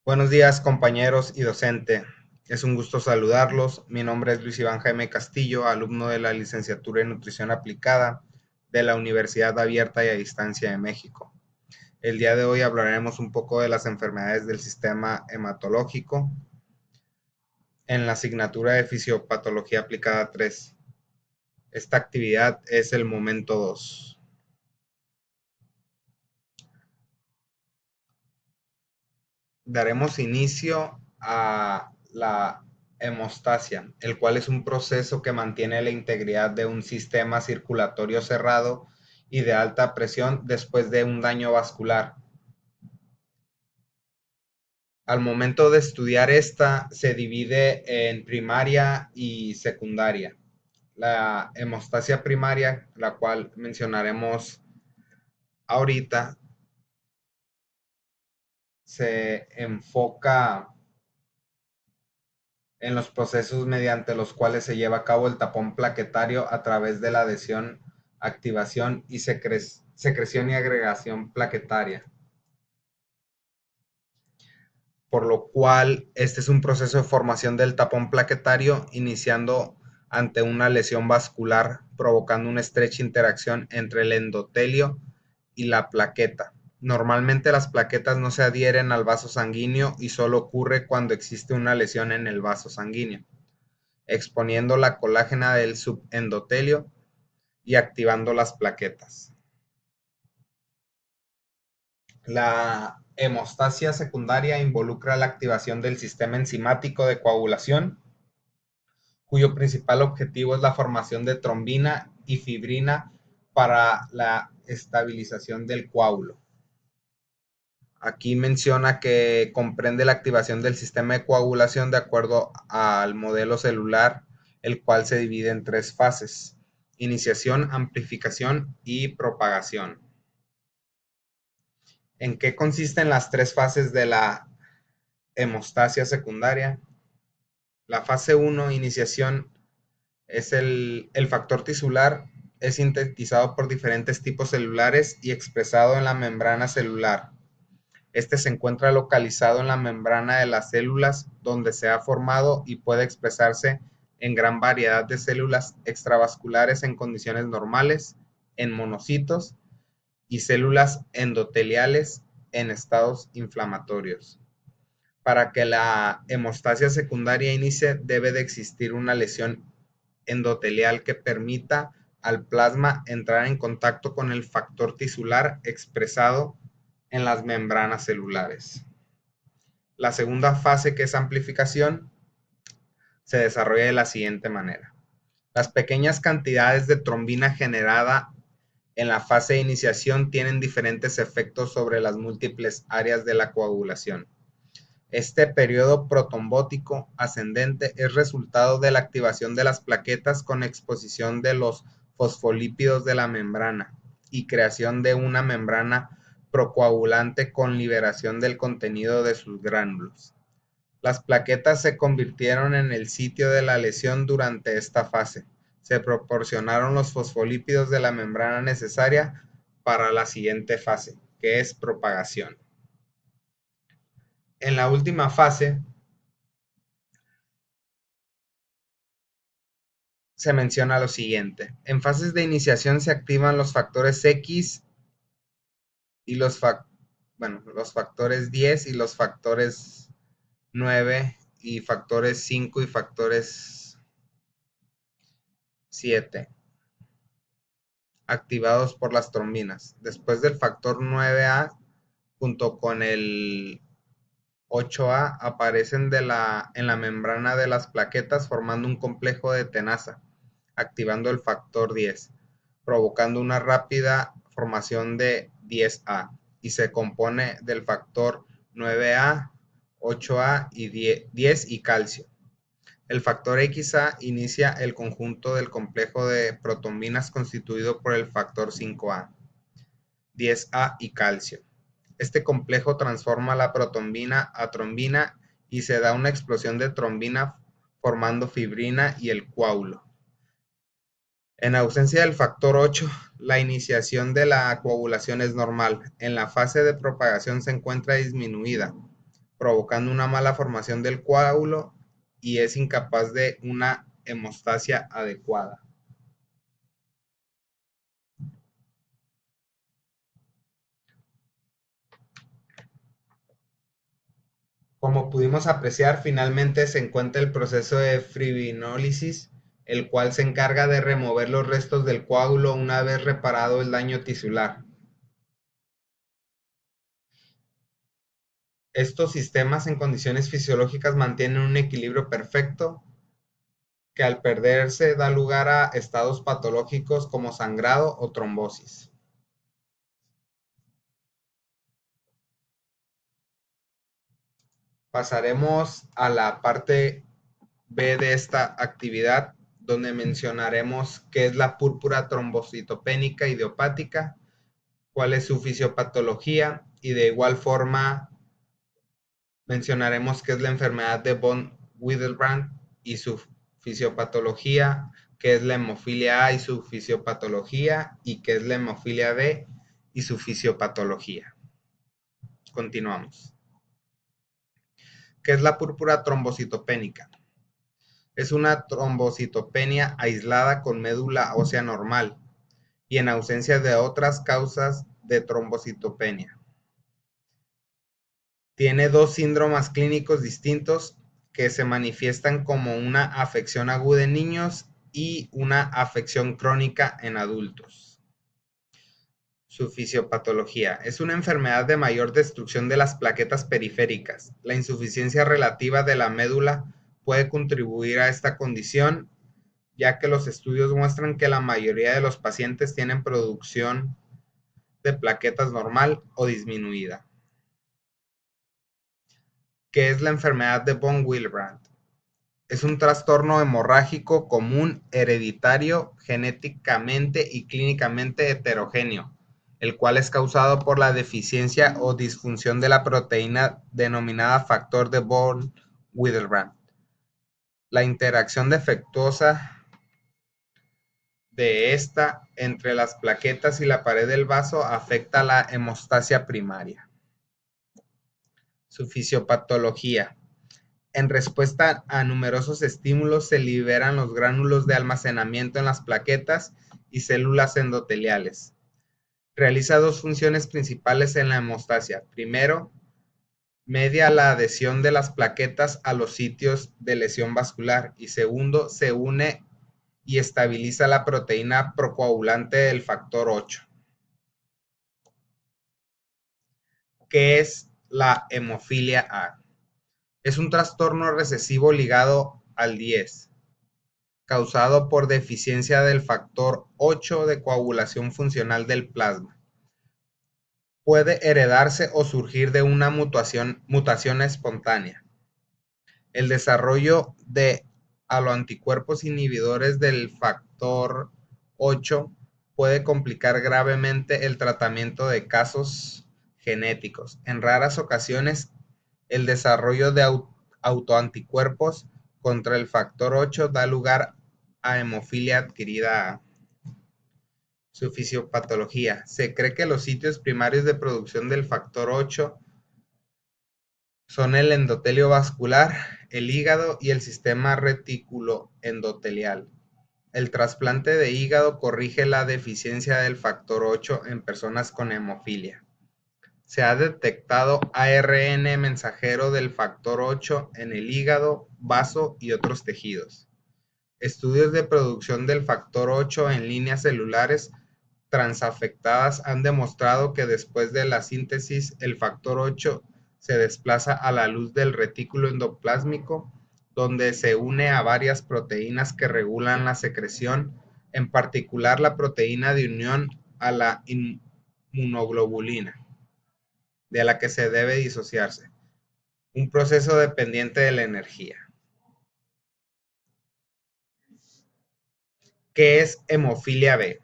Buenos días, compañeros y docente. Es un gusto saludarlos. Mi nombre es Luis Iván Jaime Castillo, alumno de la Licenciatura en Nutrición Aplicada de la Universidad Abierta y a Distancia de México. El día de hoy hablaremos un poco de las enfermedades del sistema hematológico en la asignatura de Fisiopatología Aplicada 3. Esta actividad es el momento 2. Daremos inicio a la hemostasia, el cual es un proceso que mantiene la integridad de un sistema circulatorio cerrado y de alta presión después de un daño vascular. Al momento de estudiar esta, se divide en primaria y secundaria. La hemostasia primaria, la cual mencionaremos ahorita, se enfoca en los procesos mediante los cuales se lleva a cabo el tapón plaquetario a través de la adhesión, activación y secreción y agregación plaquetaria. Por lo cual, este es un proceso de formación del tapón plaquetario iniciando ante una lesión vascular, provocando una estrecha interacción entre el endotelio y la plaqueta. Normalmente las plaquetas no se adhieren al vaso sanguíneo y solo ocurre cuando existe una lesión en el vaso sanguíneo, exponiendo la colágena del subendotelio y activando las plaquetas. La hemostasia secundaria involucra la activación del sistema enzimático de coagulación, cuyo principal objetivo es la formación de trombina y fibrina para la estabilización del coágulo. Aquí menciona que comprende la activación del sistema de coagulación de acuerdo al modelo celular, el cual se divide en tres fases: iniciación, amplificación y propagación. ¿En qué consisten las tres fases de la hemostasia secundaria? La fase 1, iniciación, es el factor tisular, es sintetizado por diferentes tipos celulares y expresado en la membrana celular. Este se encuentra localizado en la membrana de las células, donde se ha formado y puede expresarse en gran variedad de células extravasculares en condiciones normales, en monocitos y células endoteliales en estados inflamatorios. Para que la hemostasia secundaria inicie, debe de existir una lesión endotelial que permita al plasma entrar en contacto con el factor tisular expresado en las membranas celulares. La segunda fase, que es amplificación, se desarrolla de la siguiente manera. Las pequeñas cantidades de trombina generada en la fase de iniciación tienen diferentes efectos sobre las múltiples áreas de la coagulación. Este periodo protrombótico ascendente es resultado de la activación de las plaquetas con exposición de los fosfolípidos de la membrana y creación de una membrana procoagulante con liberación del contenido de sus gránulos. Las plaquetas se convirtieron en el sitio de la lesión durante esta fase. Se proporcionaron los fosfolípidos de la membrana necesaria para la siguiente fase, que es propagación. En la última fase se menciona lo siguiente: en fases de iniciación se activan los factores X y los factores 10 y los factores 9 y factores 5 y factores 7, activados por las trombinas. Después del factor 9A, junto con el 8A, aparecen en la membrana de las plaquetas formando un complejo de tenaza, activando el factor 10, provocando una rápida formación de 10A, y se compone del factor 9A, 8A y 10 y calcio. El factor XA inicia el conjunto del complejo de protombinas constituido por el factor 5A, 10A y calcio. Este complejo transforma la protombina a trombina y se da una explosión de trombina formando fibrina y el coágulo. En ausencia del factor 8, la iniciación de la coagulación es normal. En la fase de propagación se encuentra disminuida, provocando una mala formación del coágulo y es incapaz de una hemostasia adecuada. Como pudimos apreciar, finalmente se encuentra el proceso de fibrinólisis, el cual se encarga de remover los restos del coágulo una vez reparado el daño tisular. Estos sistemas en condiciones fisiológicas mantienen un equilibrio perfecto que al perderse da lugar a estados patológicos como sangrado o trombosis. Pasaremos a la parte B de esta actividad, donde mencionaremos qué es la púrpura trombocitopénica idiopática, cuál es su fisiopatología y de igual forma mencionaremos qué es la enfermedad de von Willebrand y su fisiopatología, qué es la hemofilia A y su fisiopatología y qué es la hemofilia B y su fisiopatología. Continuamos. ¿Qué es la púrpura trombocitopénica? Es una trombocitopenia aislada con médula ósea normal y en ausencia de otras causas de trombocitopenia. Tiene dos síndromes clínicos distintos que se manifiestan como una afección aguda en niños y una afección crónica en adultos. Su fisiopatología es una enfermedad de mayor destrucción de las plaquetas periféricas. La insuficiencia relativa de la médula puede contribuir a esta condición, ya que los estudios muestran que la mayoría de los pacientes tienen producción de plaquetas normal o disminuida. ¿Qué es la enfermedad de von Willebrand? Es un trastorno hemorrágico común, hereditario, genéticamente y clínicamente heterogéneo, el cual es causado por la deficiencia o disfunción de la proteína denominada factor de von Willebrand. La interacción defectuosa de esta entre las plaquetas y la pared del vaso afecta la hemostasia primaria. Su fisiopatología. En respuesta a numerosos estímulos se liberan los gránulos de almacenamiento en las plaquetas y células endoteliales. Realiza dos funciones principales en la hemostasia. Primero, media la adhesión de las plaquetas a los sitios de lesión vascular y segundo, se une y estabiliza la proteína procoagulante del factor 8. ¿Qué es la hemofilia A? Es un trastorno recesivo ligado al 10, causado por deficiencia del factor 8 de coagulación funcional del plasma. Puede heredarse o surgir de una mutación espontánea. El desarrollo de aloanticuerpos inhibidores del factor 8 puede complicar gravemente el tratamiento de casos genéticos. En raras ocasiones, el desarrollo de autoanticuerpos contra el factor 8 da lugar a hemofilia adquirida A. Su fisiopatología. Se cree que los sitios primarios de producción del factor 8 son el endotelio vascular, el hígado y el sistema reticuloendotelial. El trasplante de hígado corrige la deficiencia del factor 8 en personas con hemofilia. Se ha detectado ARN mensajero del factor 8 en el hígado, vaso y otros tejidos. Estudios de producción del factor 8 en líneas celulares transafectadas han demostrado que después de la síntesis el factor 8 se desplaza a la luz del retículo endoplásmico, donde se une a varias proteínas que regulan la secreción, en particular la proteína de unión a la inmunoglobulina, de la que se debe disociarse, un proceso dependiente de la energía. ¿Qué es hemofilia B?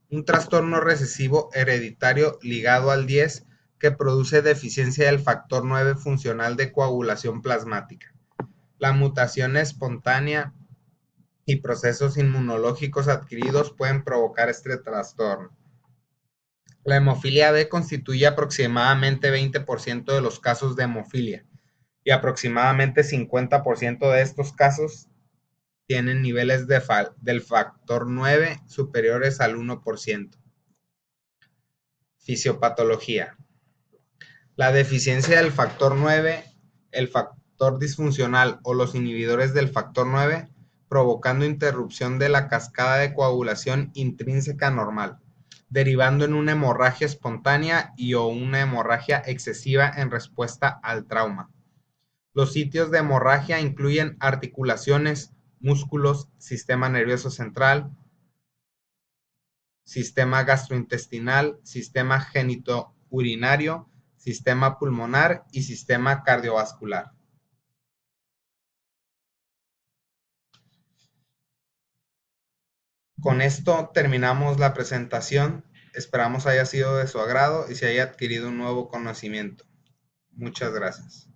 Un trastorno recesivo hereditario ligado al 10 que produce deficiencia del factor 9 funcional de coagulación plasmática. La mutación espontánea y procesos inmunológicos adquiridos pueden provocar este trastorno. La hemofilia B constituye aproximadamente 20% de los casos de hemofilia y aproximadamente 50% de estos casos tienen niveles del factor 9 superiores al 1%. Fisiopatología. La deficiencia del factor 9, el factor disfuncional o los inhibidores del factor 9, provocando interrupción de la cascada de coagulación intrínseca normal, derivando en una hemorragia espontánea y o una hemorragia excesiva en respuesta al trauma. Los sitios de hemorragia incluyen articulaciones, músculos, sistema nervioso central, sistema gastrointestinal, sistema genitourinario, sistema pulmonar y sistema cardiovascular. Con esto terminamos la presentación. Esperamos haya sido de su agrado y se haya adquirido un nuevo conocimiento. Muchas gracias.